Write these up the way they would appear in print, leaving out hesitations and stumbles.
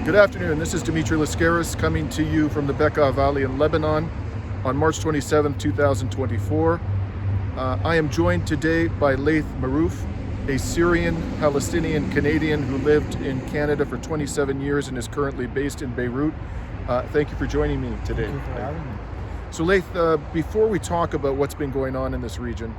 Good afternoon. This is Dimitri Lascaris coming to you from the Beqaa Valley in Lebanon on March 27, 2024. I am joined today by Laith Marouf, a Syrian Palestinian-Canadian who lived in Canada for 27 years and is currently based in Beirut. Thank you for joining me today. Thank you for having me. So Laith, before we talk about what's been going on in this region,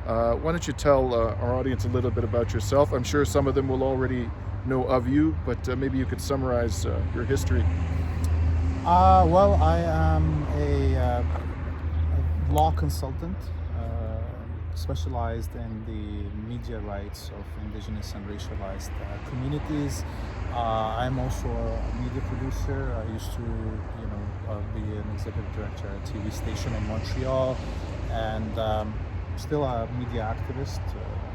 why don't you tell our audience a little bit about yourself? I'm sure some of them will already know of you, but maybe you could summarize your history. Well, I am a law consultant, specialized in the media rights of indigenous and racialized communities. I'm also a media producer. I used to, be an executive director at a TV station in Montreal, and still a media activist,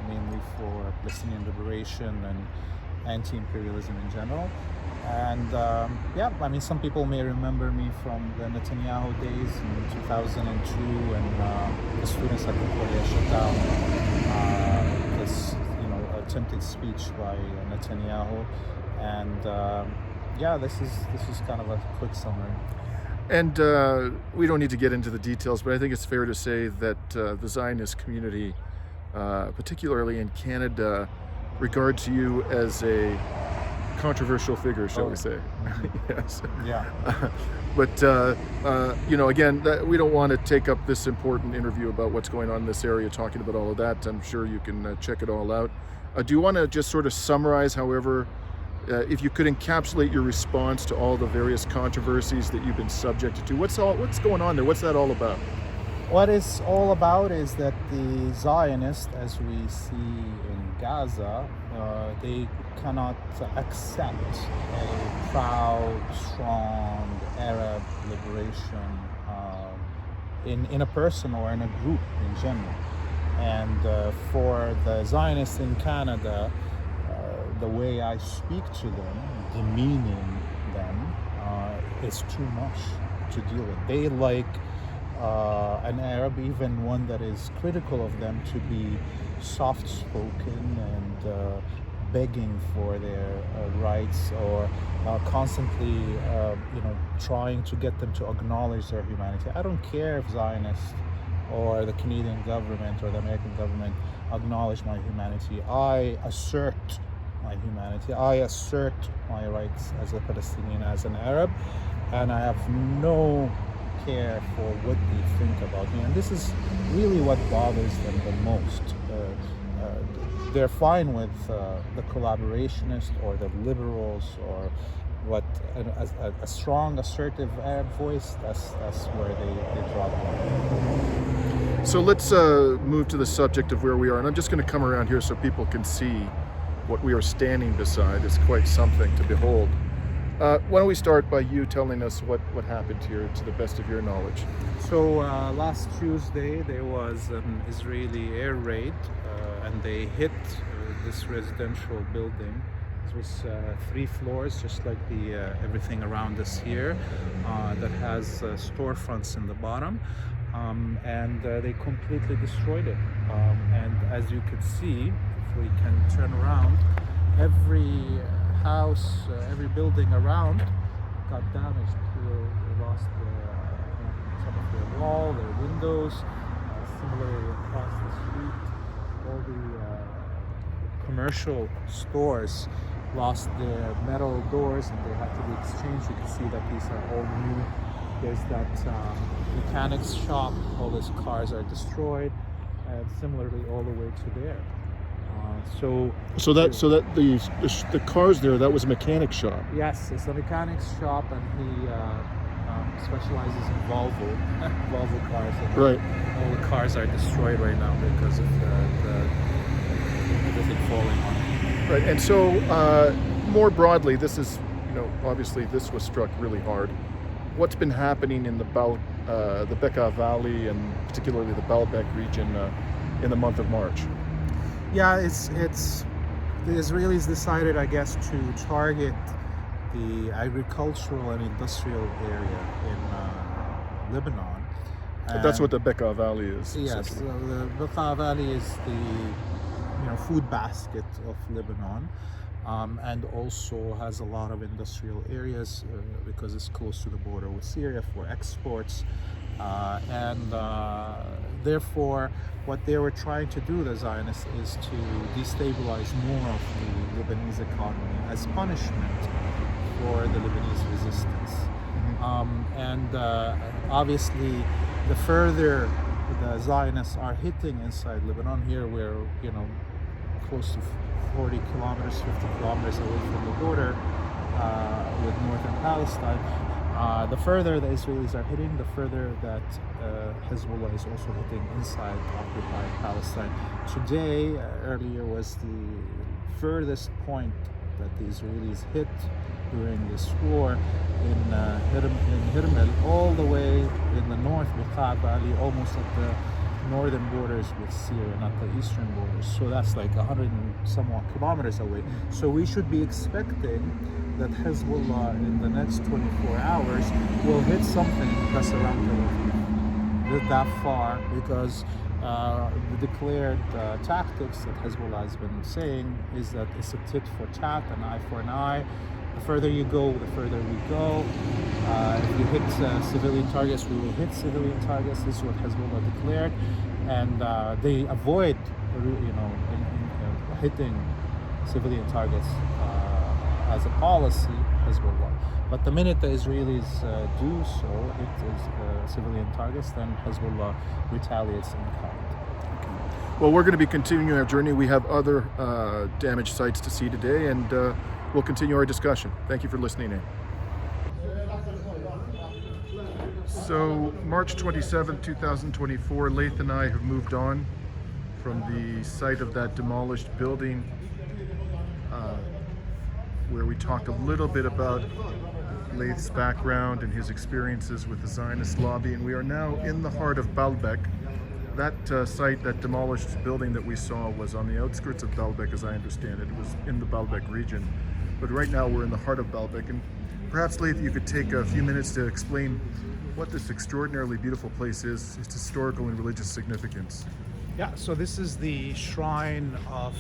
mainly for Palestinian liberation and anti-imperialism in general. And some people may remember me from the Netanyahu days in 2002 when the students at Concordia shut down this attempted speech by Netanyahu. And this is kind of a quick summary. And we don't need to get into the details, but I think it's fair to say that the Zionist community, particularly in Canada, regards you as a controversial figure, shall we say. Yes. Yeah. But, again, we don't want to take up this important interview about what's going on in this area, talking about all of that. I'm sure you can check it all out. Do you want to just sort of summarize, however, if you could encapsulate your response to all the various controversies that you've been subjected to? What's going on there? What's that all about? What it's all about is that the Zionists, as we see in Gaza, they cannot accept a proud, strong Arab liberation in a person or in a group in general. And for the Zionists in Canada, the way I speak to them, demeaning them, is too much to deal with. They like an Arab, even one that is critical of them, to be soft-spoken and begging for their rights, or constantly trying to get them to acknowledge their humanity. I don't care if Zionists or the Canadian government or the American government acknowledge my humanity. I assert my humanity. I assert my rights as a Palestinian, as an Arab, and I have no care for what they think about me. And this is really what bothers them the most. They're fine with the collaborationists or the liberals, or what a strong, assertive Arab voice. That's where they draw the line. So let's move to the subject of where we are, and I'm just going to come around here so people can see what we are standing beside. Is quite something to behold. Why don't we start by you telling us what happened here, to the best of your knowledge? So last Tuesday there was an Israeli air raid, and they hit this residential building. It was 3 floors, just like the everything around us here, that has storefronts in the bottom, and they completely destroyed it. And as you could see, if we can turn around, every house, every building around got damaged. They lost some of their wall, their windows. Similarly across the street, all the commercial stores lost their metal doors and they had to be exchanged. You can see that these are all new. There's that mechanics shop. All these cars are destroyed, and similarly all the way to there. So that the cars there, that was a mechanic shop. Yes, it's a mechanics shop, and he specializes in Volvo cars. And right. All the cars are destroyed right now because of the everything falling on it. Right, and so more broadly, this is, obviously this was struck really hard. What's been happening in the Beqaa Valley, and particularly the Baalbek region, in the month of March? Yeah, it's the Israelis decided, I guess, to target the agricultural and industrial area in Lebanon. That's what the Beqaa Valley is. Yes, the Beqaa Valley is the food basket of Lebanon. and also has a lot of industrial areas because it's close to the border with Syria for exports. Therefore, what they were trying to do, the Zionists, is to destabilize more of the Lebanese economy as punishment for the Lebanese resistance. Obviously, the further the Zionists are hitting inside Lebanon, here we're close to 40 kilometers, 50 kilometers away from the border with northern Palestine. The further the Israelis are hitting, the further that Hezbollah is also hitting inside occupied Palestine. Today, earlier was the furthest point that the Israelis hit during this war in Hirmel, all the way in the north, Beqaa Valley, almost at the northern borders with Syria, not the eastern borders. So that's like 100 and somewhat kilometers away. So we should be expecting that Hezbollah in the next 24 hours will hit something that's around that far, because the declared tactics that Hezbollah has been saying is that it's a tit for tat, an eye for an eye. The further you go, the further we go. If you hit civilian targets, we will hit civilian targets. This is what Hezbollah declared, and they avoid, hitting civilian targets as a policy, Hezbollah. But the minute the Israelis do so, it is civilian targets, then Hezbollah retaliates in kind. Well, we're going to be continuing our journey. We have other damaged sites to see today, and we'll continue our discussion. Thank you for listening in. So, March 27, 2024, Laith and I have moved on from the site of that demolished building where we talked a little bit about Laith's background and his experiences with the Zionist lobby, and we are now in the heart of Baalbek. That site, that demolished building that we saw, was on the outskirts of Baalbek, as I understand it. It was in the Baalbek region. But right now we're in the heart of Baalbek, and perhaps, Laith, you could take a few minutes to explain what this extraordinarily beautiful place is, its historical and religious significance. Yeah, so this is the shrine of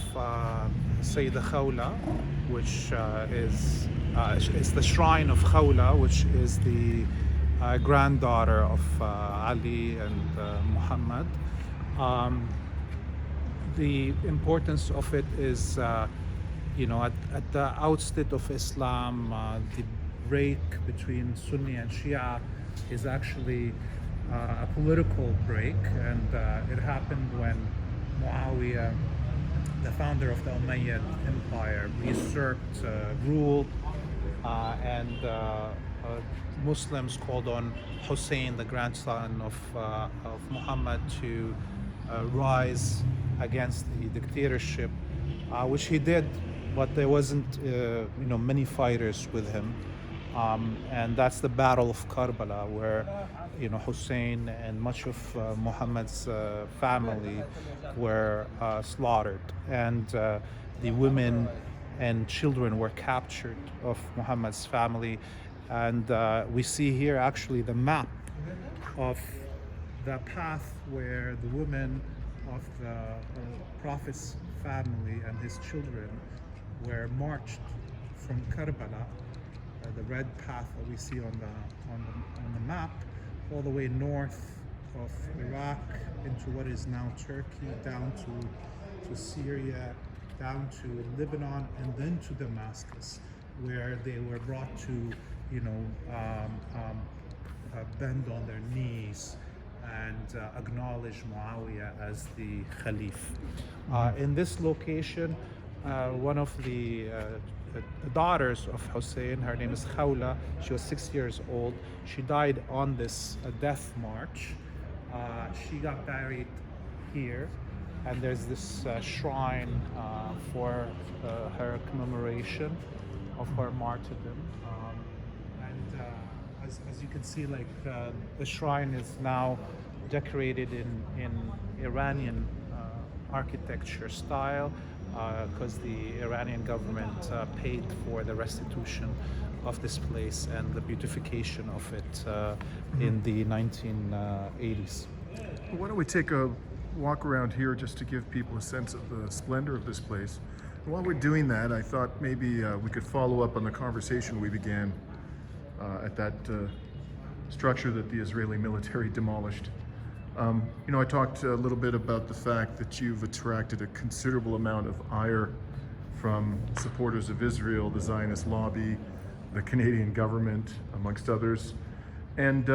Sayyida Khawla, which is the shrine of Khawla, which is the granddaughter of Ali and Muhammad. The importance of it is, at the outset of Islam, the break between Sunni and Shia is actually a political break, and it happened when Muawiyah, the founder of the Umayyad Empire, usurped rule, and Muslims called on Hussein, the grandson of Muhammad, to rise against the dictatorship, which he did, but there wasn't many fighters with him. And that's the Battle of Karbala, where Hussein and much of Muhammad's family were slaughtered, and the women and children were captured of Muhammad's family. And we see here actually the map of the path where the women of the Prophet's family and his children were marched from Karbala, the red path that we see on the map, all the way north of Iraq into what is now Turkey, down to Syria, down to Lebanon, and then to Damascus, where they were brought to bend on their knees and acknowledge Muawiyah as the Khalif. In this location, one of the daughters of Hussein, her name is Khawla, she was 6 years old. She died on this death march. She got buried here, and there's this shrine for her commemoration of her martyrdom. As you can see, the shrine is now decorated in Iranian architecture style, because the Iranian government paid for the restitution of this place and the beautification of it in the 1980s. Why don't we take a walk around here just to give people a sense of the splendor of this place. while we're doing that, I thought maybe we could follow up on the conversation we began at that structure that the Israeli military demolished. I talked a little bit about the fact that you've attracted a considerable amount of ire from supporters of Israel, the Zionist lobby, the Canadian government, amongst others. And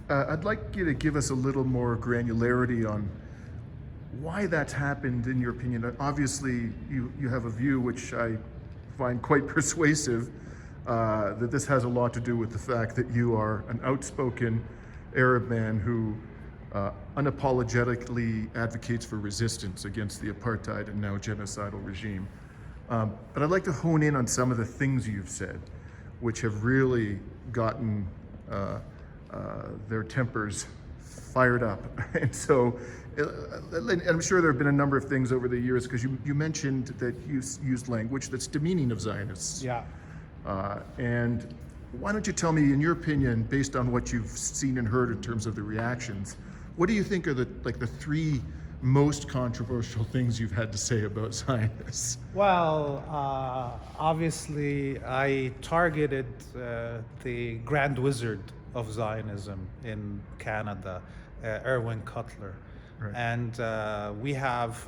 I'd like you to give us a little more granularity on why that's happened, in your opinion. Obviously, you have a view which I find quite persuasive, that this has a lot to do with the fact that you are an outspoken Arab man who unapologetically advocates for resistance against the apartheid and now genocidal regime. But I'd like to hone in on some of the things you've said, which have really gotten their tempers fired up. And so, and I'm sure there have been a number of things over the years, because you mentioned that you used language that's demeaning of Zionists. Yeah. And why don't you tell me, in your opinion, based on what you've seen and heard in terms of the reactions, what do you think are the three most controversial things you've had to say about Zionists? Well, obviously, I targeted the Grand Wizard of Zionism in Canada, Erwin Cutler. Right. And we have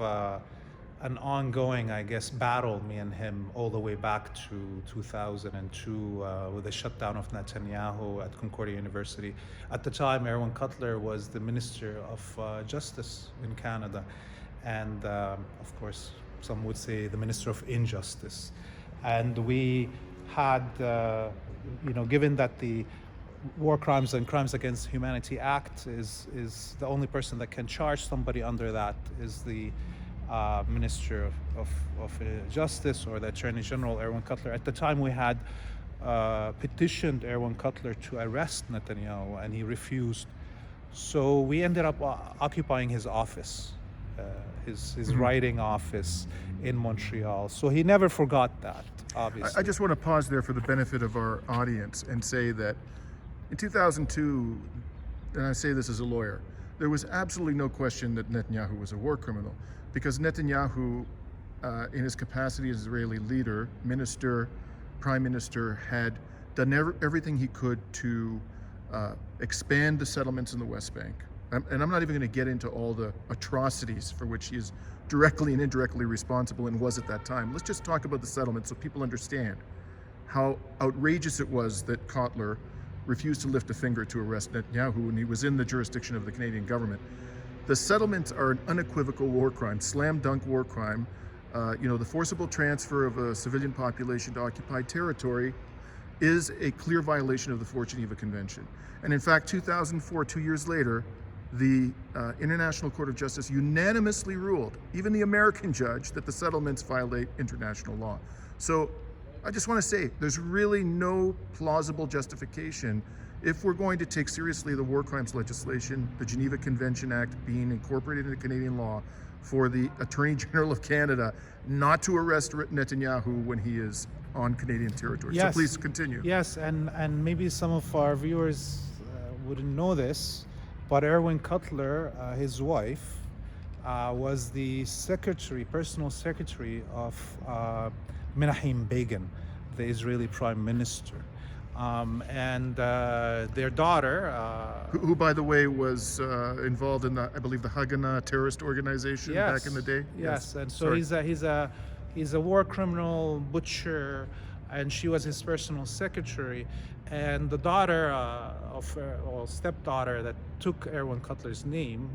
an ongoing, I guess, battle, me and him, all the way back to 2002 with the shutdown of Netanyahu at Concordia University. At the time, Erwin Cutler was the Minister of Justice in Canada. And of course, some would say the Minister of Injustice. And we had, given that the War Crimes and Crimes Against Humanity Act is the only person that can charge somebody under that is the Minister of Justice, or the Attorney General, Erwin Cutler. At the time, we had petitioned Erwin Cutler to arrest Netanyahu, and he refused. So we ended up occupying his office, his writing office in Montreal. So he never forgot that, obviously. I just want to pause there for the benefit of our audience and say that in 2002, and I say this as a lawyer, there was absolutely no question that Netanyahu was a war criminal, because Netanyahu, in his capacity as Israeli leader, minister, prime minister, had done everything he could to expand the settlements in the West Bank. And I'm not even going to get into all the atrocities for which he is directly and indirectly responsible and was at that time. Let's just talk about the settlements so people understand how outrageous it was that Cutler refused to lift a finger to arrest Netanyahu when he was in the jurisdiction of the Canadian government. The settlements are an unequivocal war crime, slam dunk war crime. The forcible transfer of a civilian population to occupied territory is a clear violation of the Fourth Geneva Convention. And in fact, 2004, 2 years later, the International Court of Justice unanimously ruled, even the American judge, that the settlements violate international law. So I just want to say, there's really no plausible justification, if we're going to take seriously the war crimes legislation, the Geneva Convention Act being incorporated into Canadian law, for the Attorney General of Canada not to arrest Netanyahu when he is on Canadian territory. Yes. So please continue. Yes, and maybe some of our viewers wouldn't know this, but Erwin Cutler, his wife, was the personal secretary of Menachem Begin, the Israeli prime minister. And their daughter, who, by the way, was involved in I believe, the Haganah terrorist organization back in the day. Yes, and so he's a war criminal, butcher, and she was his personal secretary. And the daughter or stepdaughter that took Erwin Cutler's name,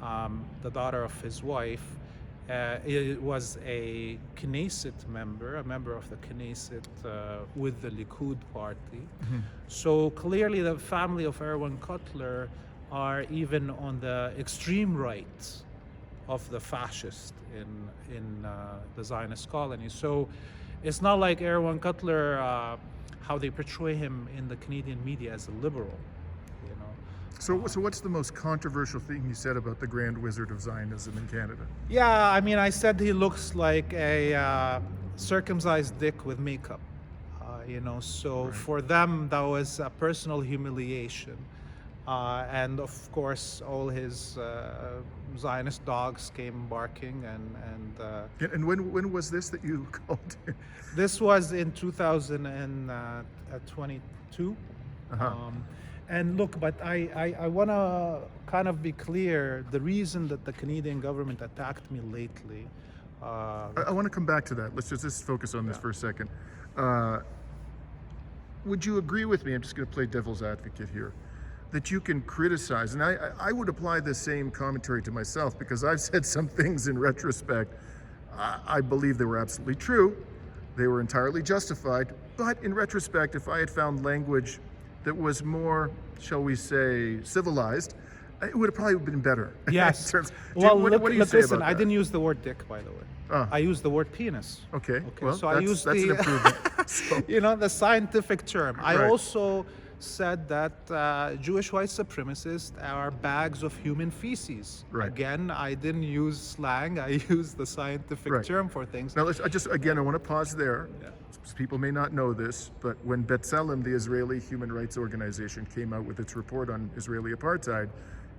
the daughter of his wife, it was a Knesset member, a member of the Knesset with the Likud party. Mm-hmm. So clearly the family of Erwin Cutler are even on the extreme right of the fascist in the Zionist colony. So it's not like Erwin Cutler, how they portray him in the Canadian media as a liberal. So what's the most controversial thing you said about the Grand Wizard of Zionism in Canada? Yeah, I mean, I said he looks like a circumcised dick with makeup, So right. For them, that was a personal humiliation. And of course, all his Zionist dogs came barking, And when was this that you called him? this was in 2022. And look, but I want to kind of be clear, the reason that the Canadian government attacked me lately. I want to come back to that. Let's just focus on this for a second. Would you agree with me? I'm just going to play devil's advocate here. That you can criticize, and I would apply the same commentary to myself, because I've said some things in retrospect. I believe they were absolutely true. They were entirely justified. But in retrospect, if I had found language that was more, shall we say, civilized, it would have probably been better. Yes. What do you say listen, about I that? didn't use the word dick, by the way. I used the word penis. Okay. Well, so I used that's an improvement. So, the scientific term. I Right. also said that Jewish white supremacists are bags of human feces. Right. Again, I didn't use slang. I used the scientific Right. term for things. now, I want to pause there. People may not know this, but when B'Tselem, the Israeli human rights organization, came out with its report on Israeli apartheid,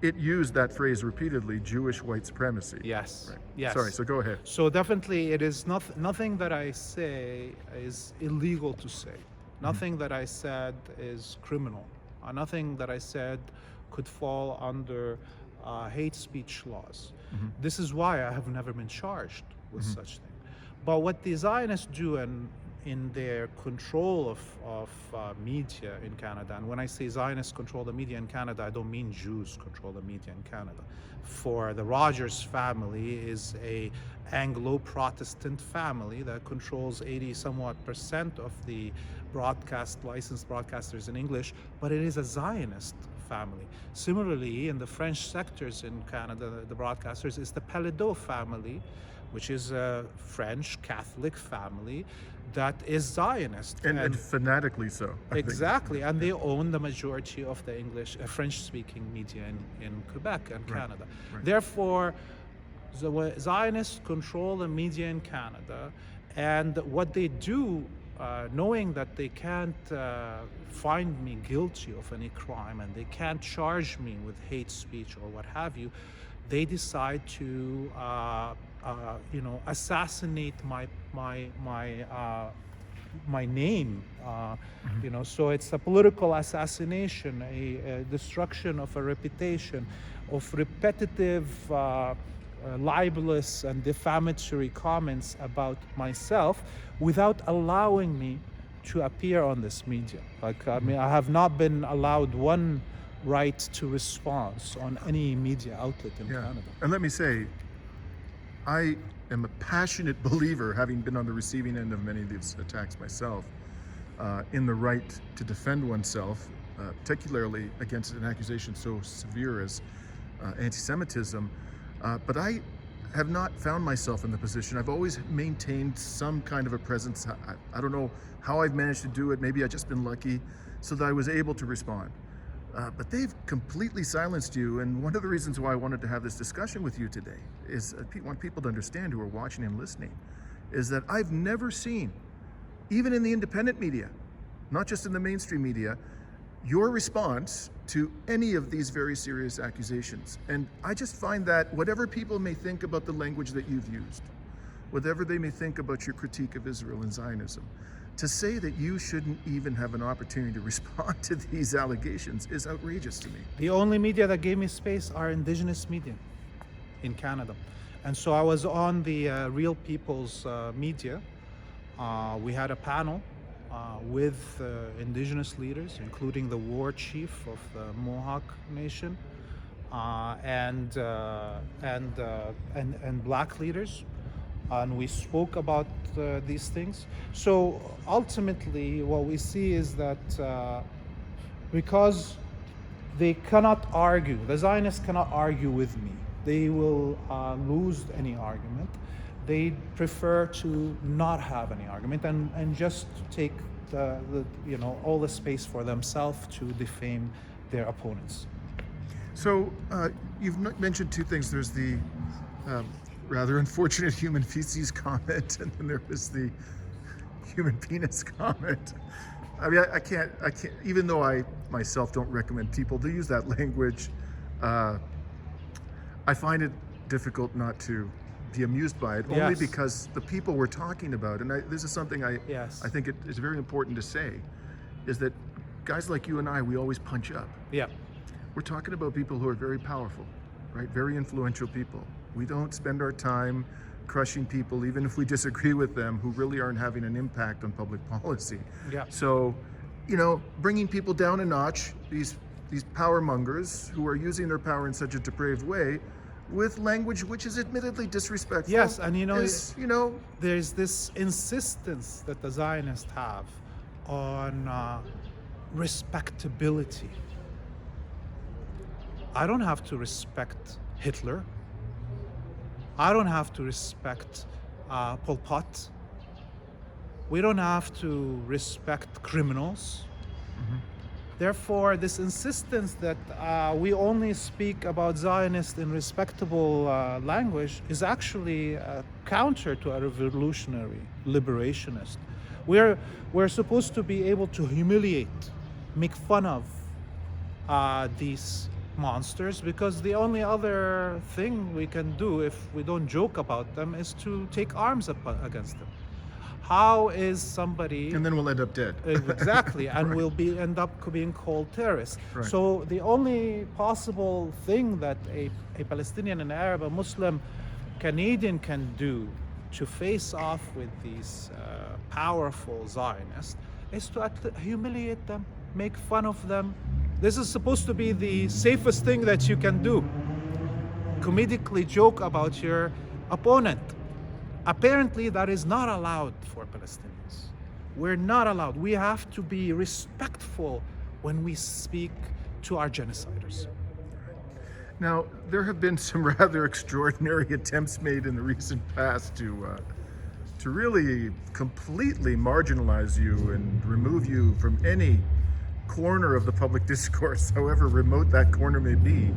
it used that phrase repeatedly, Jewish white supremacy. Yes. Right. Yes. Sorry, so go ahead. So definitely it is nothing that I say is illegal to say. Nothing that I said is criminal. Nothing that I said could fall under hate speech laws. This is why I have never been charged with such thing. But what the Zionists do in their control of media in Canada, and when I say Zionists control the media in Canada, I don't mean Jews control the media in Canada. For the Rogers family is a Anglo-Protestant family that controls 80-somewhat% of the licensed broadcasters in English, but it is a Zionist family. Similarly, in the French sectors in Canada, the broadcasters is the Peledo family, which is a French Catholic family that is Zionist. And fanatically so. I think. Exactly, and they own the majority of the French-speaking media in Quebec and Canada. Right. Therefore, the Zionists control the media in Canada, and what they do, knowing that they can't find me guilty of any crime and they can't charge me with hate speech or what have you, they decide to assassinate my name. So it's a political assassination, a destruction of a reputation, of repetitive libelous and defamatory comments about myself without allowing me to appear on this media. I have not been allowed one right to response on any media outlet in Canada. And let me say, I am a passionate believer, having been on the receiving end of many of these attacks myself, in the right to defend oneself, particularly against an accusation so severe as anti-Semitism. But I have not found myself in the position. I've always maintained some kind of a presence. I don't know how I've managed to do it. Maybe I've just been lucky so that I was able to respond. But they've completely silenced you. And one of the reasons why I wanted to have this discussion with you today is I want people to understand, who are watching and listening, is that I've never seen, even in the independent media, not just in the mainstream media, your response to any of these very serious accusations. And I just find that whatever people may think about the language that you've used, whatever they may think about your critique of Israel and Zionism, to say that you shouldn't even have an opportunity to respond to these allegations is outrageous to me. The only media that gave me space are indigenous media in Canada. And so I was on the Real People's media. We had a panel with indigenous leaders, including the war chief of the Mohawk Nation, and black leaders, and we spoke about these things. So ultimately, what we see is that because they cannot argue, the Zionists cannot argue with me, they will lose any argument. They prefer to not have any argument and just take all the space for themselves to defame their opponents. So you've mentioned two things. There's the rather unfortunate human feces comment, and then there was the human penis comment. I mean, I can't, even though I myself don't recommend people to use that language, I find it difficult not to be amused by it, only Yes. because the people we're talking about, and this is something I Yes. think it's very important to say, is that guys like you and I, we always punch up. Yeah. We're talking about people who are very powerful, right? Very influential people. We don't spend our time crushing people, even if we disagree with them, who really aren't having an impact on public policy. Yeah. So, you know, bringing people down a notch, these power mongers who are using their power in such a depraved way, with language which is admittedly disrespectful. Yes, and is, you know, there's this insistence that the Zionists have on respectability. I don't have to respect Hitler. I don't have to respect Pol Pot. We don't have to respect criminals. Therefore, this insistence that we only speak about Zionists in respectable language is actually counter to a revolutionary liberationist. We're supposed to be able to humiliate, make fun of these monsters, because the only other thing we can do if we don't joke about them is to take arms against them. How is somebody... And then we'll end up dead. Exactly, and Right. we'll end up being called terrorists. Right. So the only possible thing that a Palestinian, an Arab, a Muslim, Canadian can do to face off with these powerful Zionists is to humiliate them, make fun of them. This is supposed to be the safest thing that you can do. Comedically joke about your opponent. Apparently, that is not allowed for Palestinians. We're not allowed. We have to be respectful when we speak to our genociders. Now, there have been some rather extraordinary attempts made in the recent past to really completely marginalize you and remove you from any corner of the public discourse, however remote that corner may be.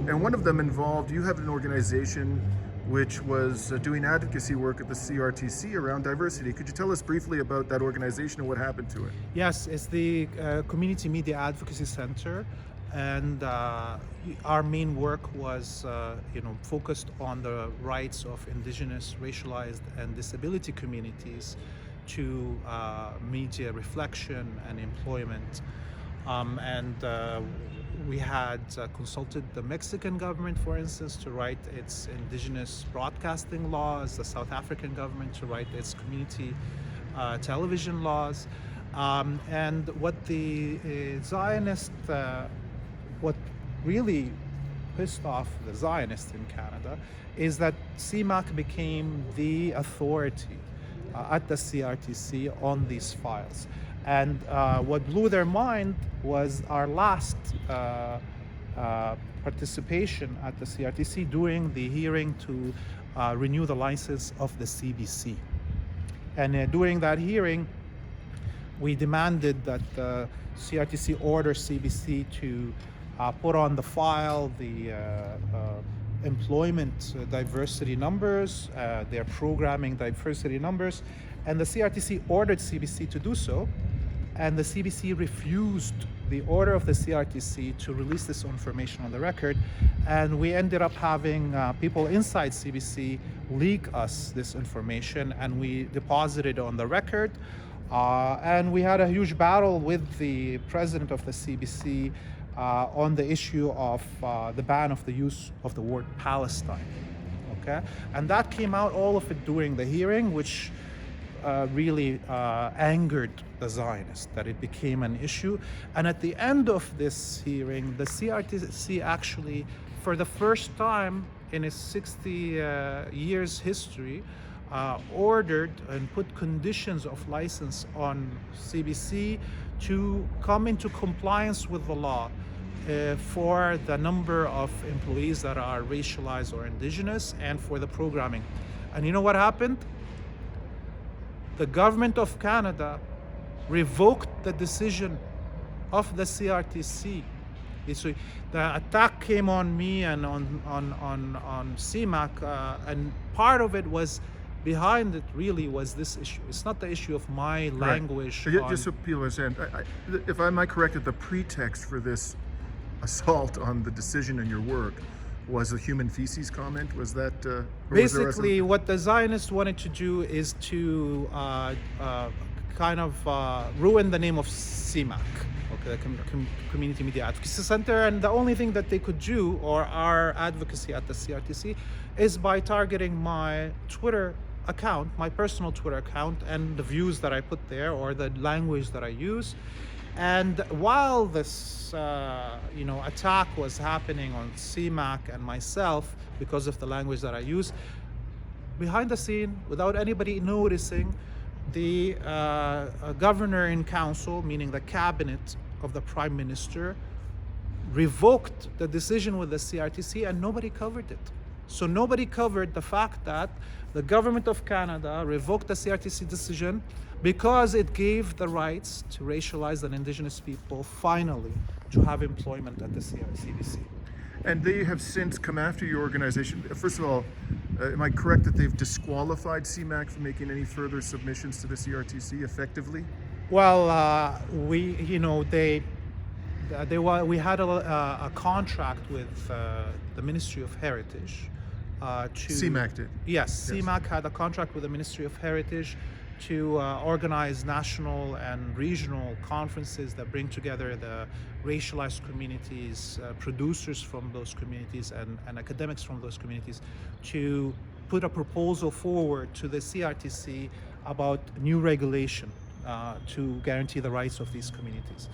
And one of them involved, you have an organization which was doing advocacy work at the CRTC around diversity. Could you tell us briefly about that organization and what happened to it? Yes, it's the Community Media Advocacy Center, and our main work was focused on the rights of indigenous, racialized, and disability communities to media reflection and employment. We had consulted the Mexican government, for instance, to write its indigenous broadcasting laws, the South African government to write its community television laws. And what the Zionist, what really pissed off the Zionists in Canada is that CMAC became the authority at the CRTC on these files. And what blew their mind was our last participation at the CRTC during the hearing to renew the license of the CBC. And during that hearing, we demanded that the CRTC order CBC to put on the file the employment diversity numbers, their programming diversity numbers, and the CRTC ordered CBC to do so. And the CBC refused the order of the CRTC to release this information on the record. And we ended up having people inside CBC leak us this information, and we deposited it on the record. And we had a huge battle with the president of the CBC on the issue of the ban of the use of the word Palestine. Okay? And that came out, all of it during the hearing, which really angered the Zionists, that it became an issue. And at the end of this hearing, the CRTC actually, for the first time in its 60 years history, ordered and put conditions of license on CBC to come into compliance with the law for the number of employees that are racialized or indigenous, and for the programming. And you know what happened? The government of Canada revoked the decision of the CRTC. So the attack came on me and on CMAC, and part of it was behind it really was this issue. It's not the issue of my language. Just so people understand, if am I correct that the pretext for this assault on the decision in your work was a human feces comment? Was that basically what the Zionists wanted to do is to kind of ruin the name of CMAC, okay, the Community Media Advocacy Center, and the only thing that they could do, or our advocacy at the CRTC, is by targeting my Twitter account, my personal Twitter account, and the views that I put there, or the language that I use. And while this attack was happening on CMAC and myself because of the language that I use, behind the scene, without anybody noticing, the governor in council, meaning the cabinet of the prime minister, revoked the decision with the CRTC, and nobody covered it. So nobody covered the fact that the government of Canada revoked the CRTC decision because it gave the rights to racialized and indigenous people finally to have employment at the CBC. And they have since come after your organization. First of all, am I correct that they've disqualified CMAC from making any further submissions to the CRTC effectively? Well, we had a contract with the Ministry of Heritage to CMAC did. Yes, CMAC had a contract with the Ministry of Heritage to organize national and regional conferences that bring together the racialized communities, producers from those communities, and academics from those communities, to put a proposal forward to the CRTC about new regulation to guarantee the rights of these communities.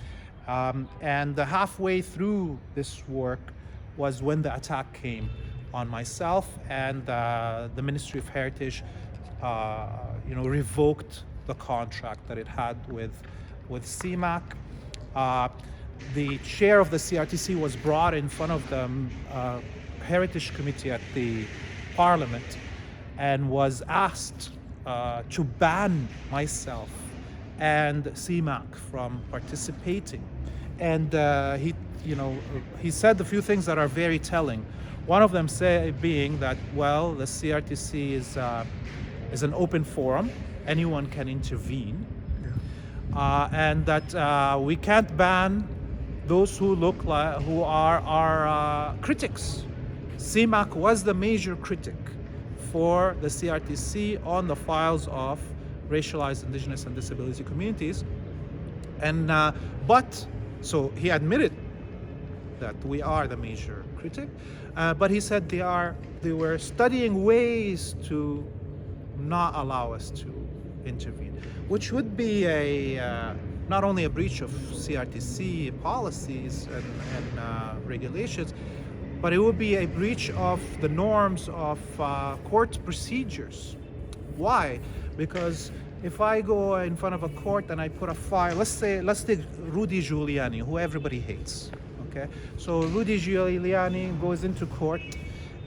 And halfway through this work was when the attack came on myself, and the Ministry of Heritage revoked the contract that it had with CMAC. The chair of the CRTC was brought in front of the Heritage Committee at the Parliament and was asked to ban myself and CMAC from participating. And he said a few things that are very telling. One of them being that, well, the CRTC is an open forum, anyone can intervene, and that we can't ban those who are our critics. CMAC was the major critic for the CRTC on the files of racialized, indigenous, and disability communities, and so he admitted that we are the major critic, but he said they were studying ways to not allow us to intervene, which would be not only a breach of CRTC policies and regulations, but it would be a breach of the norms of court procedures. Why? Because if I go in front of a court and I put a file, let's take Rudy Giuliani, who everybody hates. Okay, so Rudy Giuliani goes into court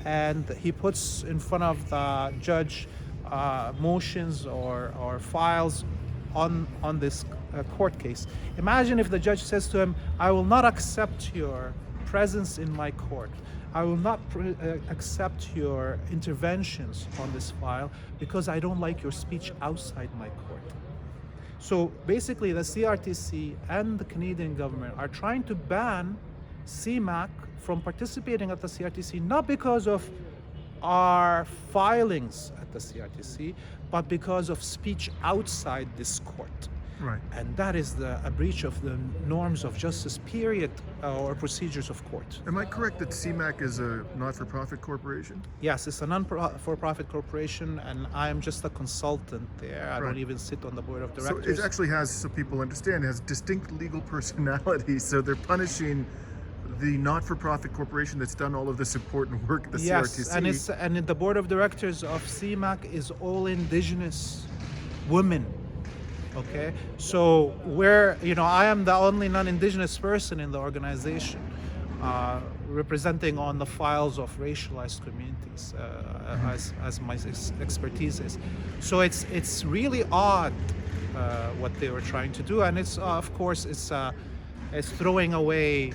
and he puts in front of the judge motions or files on this court case. Imagine if the judge says to him, I will not accept your presence in my court. I will not accept your interventions on this file because I don't like your speech outside my court. So basically the CRTC and the Canadian government are trying to ban CMAC from participating at the CRTC, not because of our filings at the CRTC, but because of speech outside this court. Right. And that is a breach of the norms of justice, period, or procedures of court. Am I correct that CMAC is a not-for-profit corporation? Yes, it's a non-for-profit corporation, and I am just a consultant there. I don't even sit on the board of directors. So it actually has, so people understand, it has distinct legal personality, so they're punishing the not-for-profit corporation that's done all of this important work at the CRTC. Yes, and the board of directors of CMAC is all indigenous women. Okay, so I am the only non-indigenous person in the organization, representing on the files of racialized communities, as my expertise is. So it's really odd what they were trying to do, and it's of course it's throwing away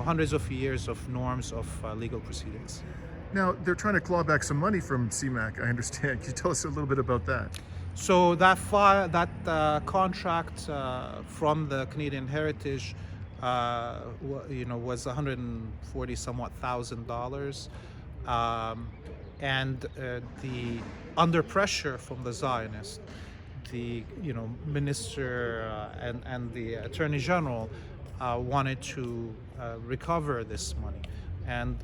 hundreds of years of norms of legal proceedings. Now, they're trying to claw back some money from CMAC, I understand. Can you tell us a little bit about that? So that contract from the Canadian Heritage, was 140 somewhat $1,000, and the under pressure from the Zionists, the minister and the Attorney General wanted to recover this money. And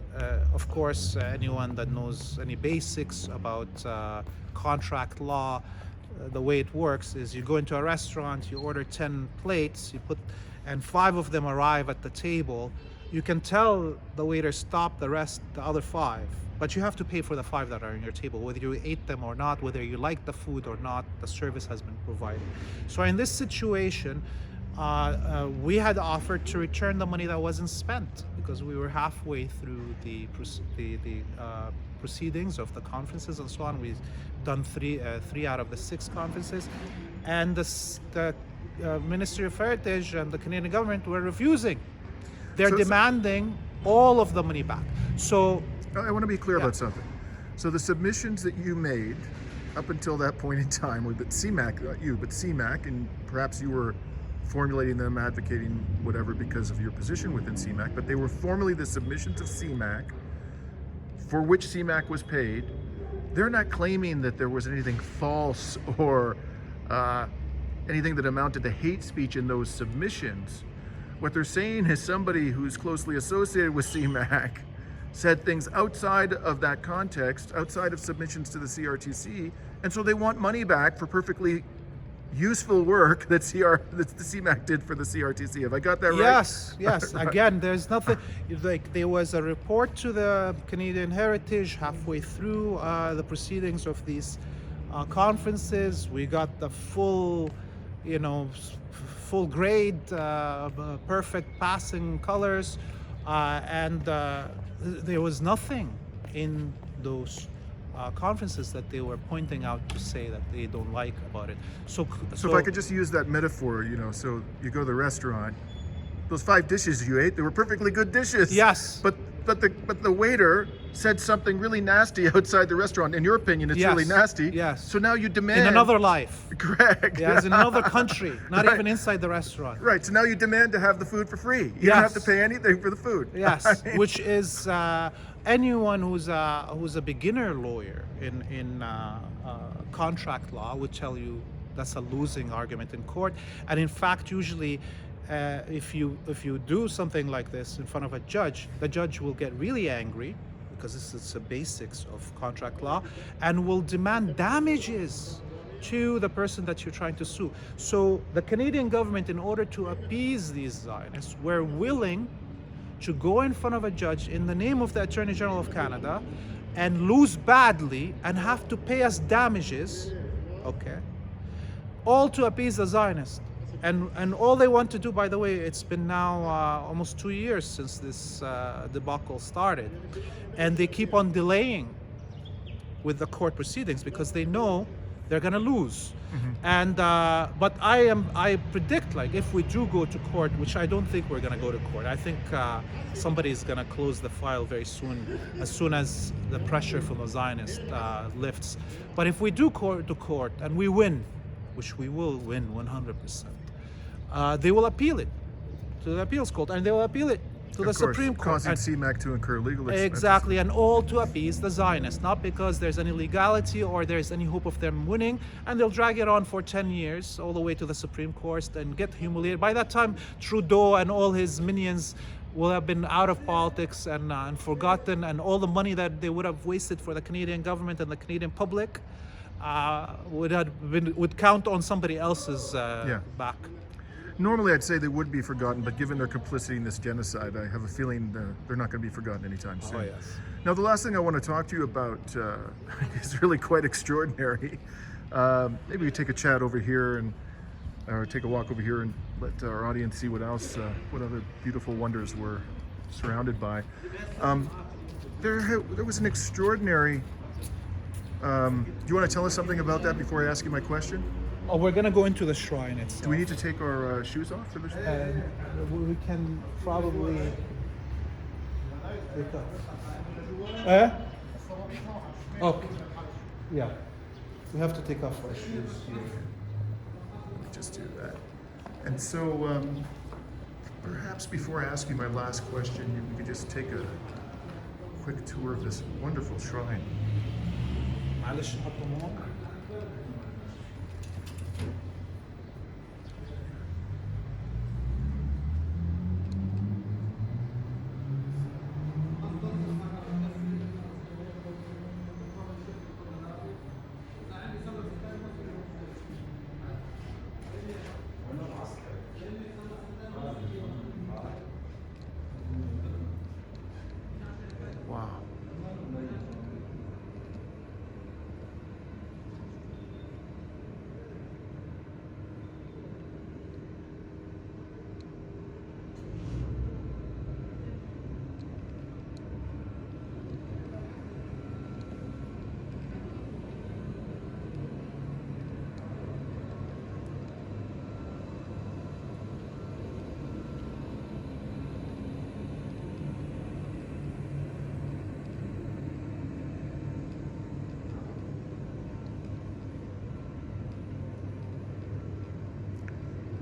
of course, anyone that knows any basics about contract law, the way it works is you go into a restaurant, you order 10 plates, and 5 of them arrive at the table. You can tell the waiter stop the other 5, but you have to pay for the 5 that are on your table, whether you ate them or not, whether you like the food or not. The service has been provided. So in this situation, we had offered to return the money that wasn't spent, because we were halfway through the proceedings of the conferences and so on. We've done 3 out of the 6 conferences, and the Ministry of Heritage and the Canadian government were refusing. They're demanding all of the money back. So I want to be clear about something. So the submissions that you made up until that point in time, or that CMAC, not you, but CMAC, and perhaps you were formulating them, advocating whatever because of your position within CMAC, but they were formally the submissions of CMAC for which CMAC was paid. They're not claiming that there was anything false or anything that amounted to hate speech in those submissions. What they're saying is somebody who's closely associated with CMAC said things outside of that context, outside of submissions to the CRTC, and so they want money back for perfectly useful work that the CMAC did for the CRTC. Have I got that right? Yes. Again, there's nothing, like, there was a report to the Canadian Heritage halfway through the proceedings of these conferences. We got the full grade, perfect passing colors, and there was nothing in those conferences that they were pointing out to say that they don't like about it. So if I could just use that metaphor, so you go to the restaurant, those 5 dishes you ate, they were perfectly good dishes. Yes. But the waiter said something really nasty outside the restaurant. In your opinion, it's really nasty. Yes. So now you demand... In another life. Correct. Yes, in another country, not even inside the restaurant. Right, so now you demand to have the food for free. You don't have to pay anything for the food. Yes, which is... anyone who's a beginner lawyer in contract law would tell you that's a losing argument in court. And in fact, usually, if you do something like this in front of a judge, the judge will get really angry, because this is the basics of contract law, and will demand damages to the person that you're trying to sue. So the Canadian government, in order to appease these Zionists, were willing to go in front of a judge in the name of the Attorney General of Canada and lose badly and have to pay us damages, okay, all to appease the Zionists. And all they want to do, by the way, it's been now almost 2 years since this debacle started, and they keep on delaying with the court proceedings because they know they're going to lose. And but I predict, like, if we do go to court, which I don't think we're going to go to court. I think somebody is going to close the file very soon as the pressure from the Zionists lifts. But if we do go to court and we win, which we will win 100%, they will appeal it to the appeals court, and they will appeal it to the Supreme Court, causing CMAC to incur legal expenses. Exactly, and all to appease the Zionists, not because there's any legality or there's any hope of them winning, and they'll drag it on for 10 years all the way to the Supreme Court and get humiliated. By that time, Trudeau and all his minions will have been out of politics and forgotten, and all the money that they would have wasted for the Canadian government and the Canadian public would count on somebody else's back. Normally, I'd say they would be forgotten, but given their complicity in this genocide, I have a feeling they're not going to be forgotten anytime soon. Oh, yes. Now, the last thing I want to talk to you about is really quite extraordinary. Maybe we take a chat over here or take a walk over here and let our audience see what else, what other beautiful wonders we're surrounded by. There was an extraordinary. Do you want to tell us something about that before I ask you my question? Oh, we're going to go into the shrine itself. Do we need to take our shoes off for the shrine? We can probably... Okay. Yeah. We have to take off our shoes here. Just do that. And so, perhaps before I ask you my last question, you could just take a quick tour of this wonderful shrine. معلش نحطهم هون. Wow.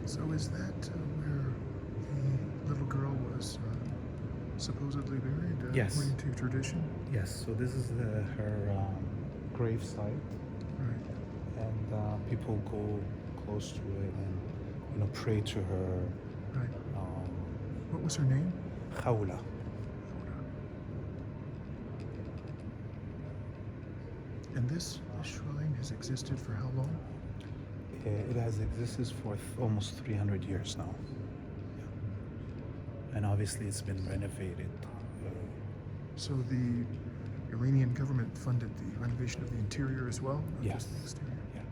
So is that where the little girl was supposedly buried, Yes. according to tradition? Yes. So this is her grave site, Right. and people go close to it and pray to her. Right. What was her name? Khawla. And this shrine has existed for how long? It has existed for almost 300 years now. And obviously it's been renovated. So the Iranian government funded the renovation of the interior as well? Not Yes. just the exterior? Yeah.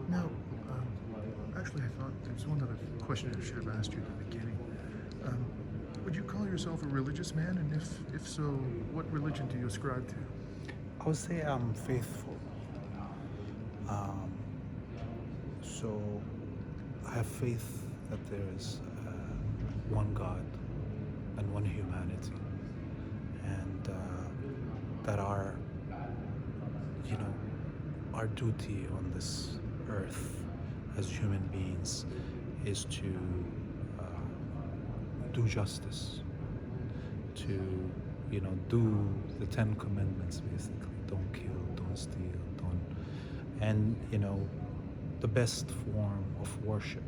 Now, actually, I thought there was one other question I should have asked you at the beginning. Would you call yourself a religious man? And if so, what religion do you ascribe to? I would say I'm faithful. So I have faith that there is one God and one humanity, and that our duty on this earth as human beings is to do justice, to do the 10 commandments, basically. Don't kill, don't steal, and the best form of worship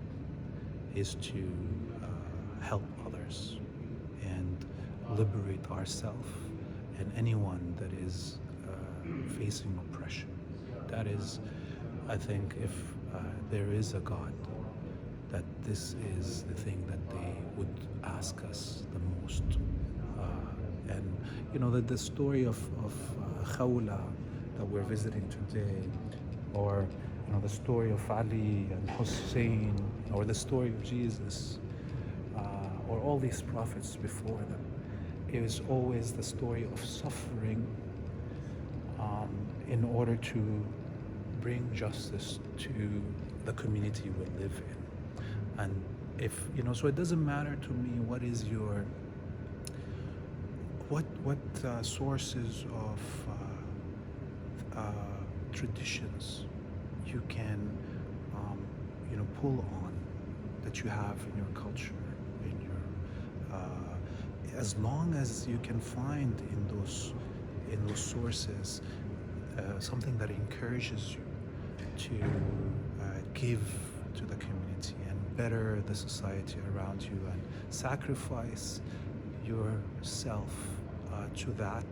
is to help others and liberate ourselves and anyone that is facing oppression. That is, I think, if there is a God, that this is the thing that they would ask us the most. And that the story of Khawla that we're visiting today, or the story of Ali and Hussein, or the story of Jesus, or all these prophets before them, it is always the story of suffering in order to bring justice to the community we live in. And so it doesn't matter to me what is your what sources of traditions you can pull on that you have in your culture, in your as long as you can find in those sources something that encourages you to give to the community and better the society around you and sacrifice yourself to that,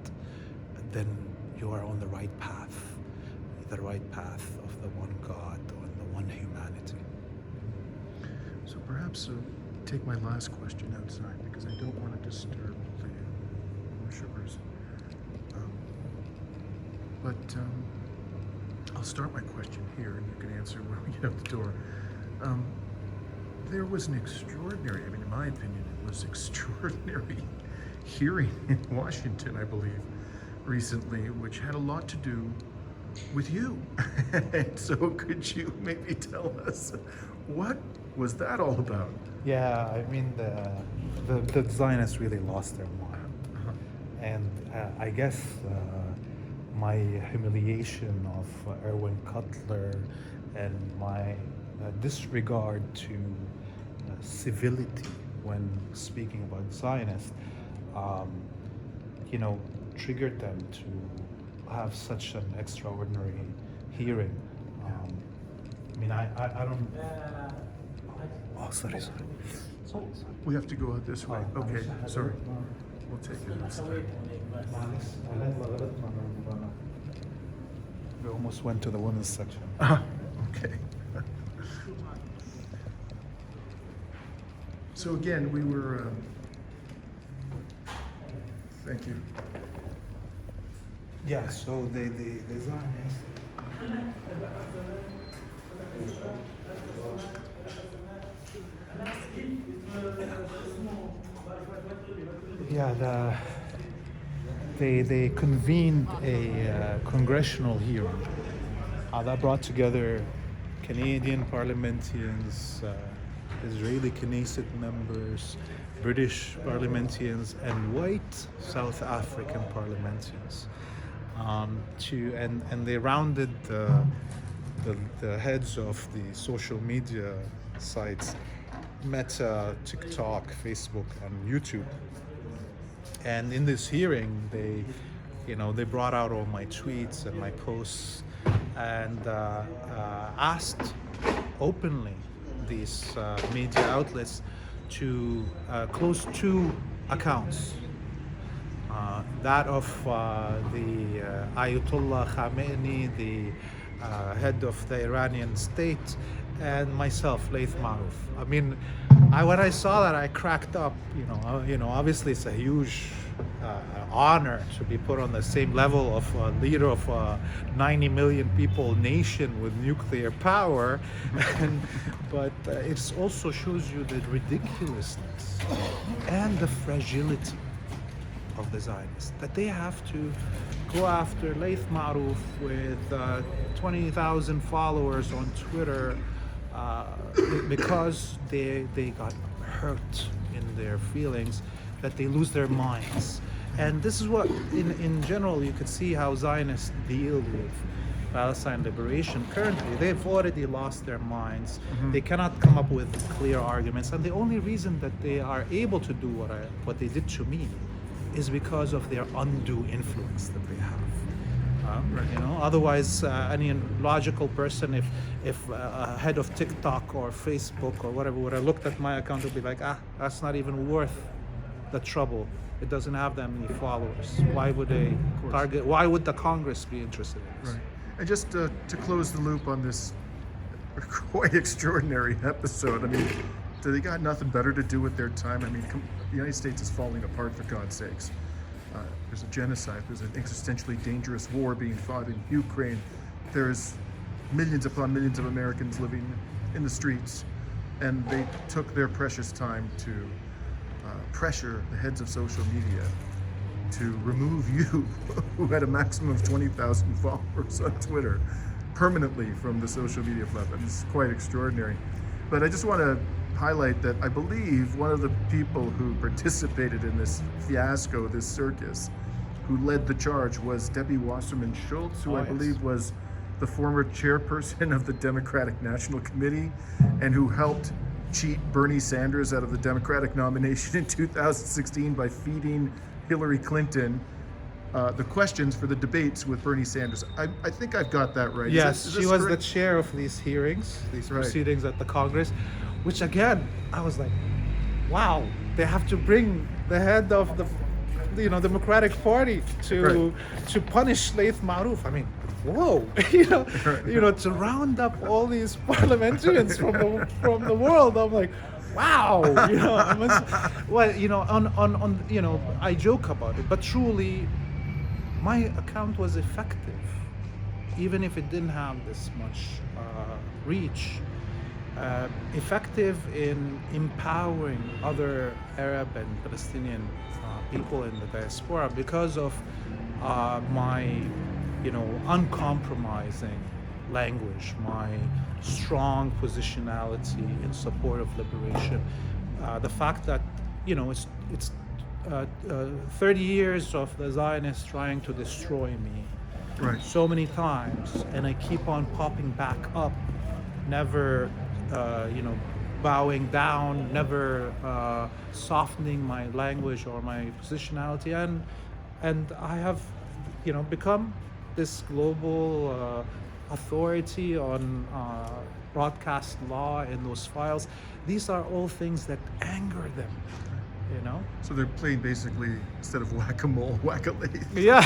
then you are on the right path of the one God and the one humanity. So perhaps take my last question outside, because I don't want to disturb the worshippers. But I'll start my question here, and you can answer when we get out the door. There was an extraordinary, in my opinion, it was extraordinary hearing in Washington, I believe, recently, which had a lot to do with you. And so could you maybe tell us, what was that all about? Yeah, the Zionists really lost their mind. And I guess my humiliation of Erwin Cutler and my disregard to civility when speaking about Zionists, triggered them to have such an extraordinary hearing. I don't. Oh, sorry. We have to go out this way. Okay, sorry. We'll take it outside. We almost went to the women's section. Okay. So again, we were. Thank you. Yeah. So the Zionists. Yeah, they convened a congressional hearing that brought together Canadian parliamentarians, Israeli Knesset members, British parliamentarians, and white South African parliamentarians. And they rounded the heads of the social media sites, Meta, TikTok, Facebook, and YouTube. And in this hearing, they brought out all my tweets and my posts and asked openly these media outlets to close two accounts. That of the Ayatollah Khamenei, the head of the Iranian state, and myself, Laith Marouf. When I saw that, I cracked up. Obviously, it's a huge honor to be put on the same level of a leader of a 90 million people nation with nuclear power, but it also shows you the ridiculousness and the fragility of the Zionists, that they have to go after Laith Marouf with 20,000 followers on Twitter because they got hurt in their feelings, that they lose their minds. And this is what, in general, you could see how Zionists deal with Palestine liberation. Currently, they've already lost their minds. Mm-hmm. They cannot come up with clear arguments, and the only reason that they are able to do what they did to me is because of their undue influence that they have. Otherwise, any logical person, if a head of TikTok or Facebook or whatever would have looked at my account, would be like, that's not even worth the trouble. It doesn't have that many followers. Why would they target? Why would the Congress be interested in this? Right. And just to close the loop on this quite extraordinary episode, they got nothing better to do with their time? The United States is falling apart, for God's sakes. There's a genocide. There's an existentially dangerous war being fought in Ukraine. There's millions upon millions of Americans living in the streets, and they took their precious time to pressure the heads of social media to remove you, who had a maximum of 20,000 followers on Twitter, permanently from the social media platform. It's quite extraordinary. But I just want to highlight that I believe one of the people who participated in this fiasco, this circus, who led the charge, was Debbie Wasserman Schultz, who I believe was the former chairperson of the Democratic National Committee and who helped cheat Bernie Sanders out of the Democratic nomination in 2016 by feeding Hillary Clinton the questions for the debates with Bernie Sanders. I think I've got that right. Yes, she was the chair of these hearings, these proceedings at the Congress, which again, I was like, wow, they have to bring the head of the Democratic Party to punish Laith Marouf. Whoa, to round up all these parliamentarians from the world. I'm like, wow, I joke about it, but truly, my account was effective. even if it didn't have this much reach, effective in empowering other Arab and Palestinian people in the diaspora because of my, uncompromising language, my strong positionality in support of liberation, the fact that it's 30 years of the Zionists trying to destroy me, Right. so many times, and I keep on popping back up, never bowing down, never softening my language or my positionality, and I have become this global authority on broadcast law in those files. These are all things that anger them, So they're playing basically, instead of whack-a-mole, whack-a-lathe. Yeah.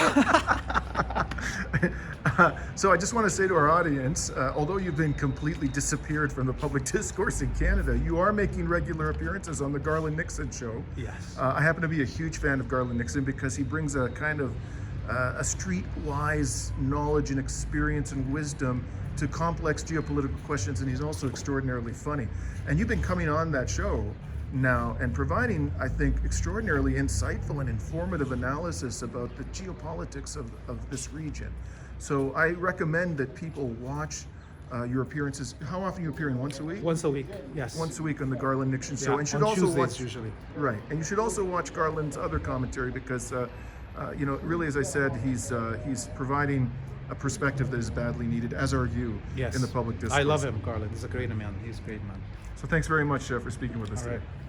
So I just want to say to our audience, although you've been completely disappeared from the public discourse in Canada, you are making regular appearances on the Garland Nixon show. Yes. I happen to be a huge fan of Garland Nixon because he brings a kind of a streetwise knowledge and experience and wisdom to complex geopolitical questions, and he's also extraordinarily funny. And you've been coming on that show now and providing, I think, extraordinarily insightful and informative analysis about the geopolitics of this region. So I recommend that people watch your appearances. How often are you appearing? Once a week? Once a week, yes. Once a week on the Garland Nixon show. Yeah, And should on also Tuesdays watch usually. Right, and you should also watch Garland's other commentary because really, as I said, he's providing a perspective that is badly needed, as are you, Yes. in the public discourse. I love him, Garland. He's a great man. He's a great man. So thanks very much for speaking with us All today. right.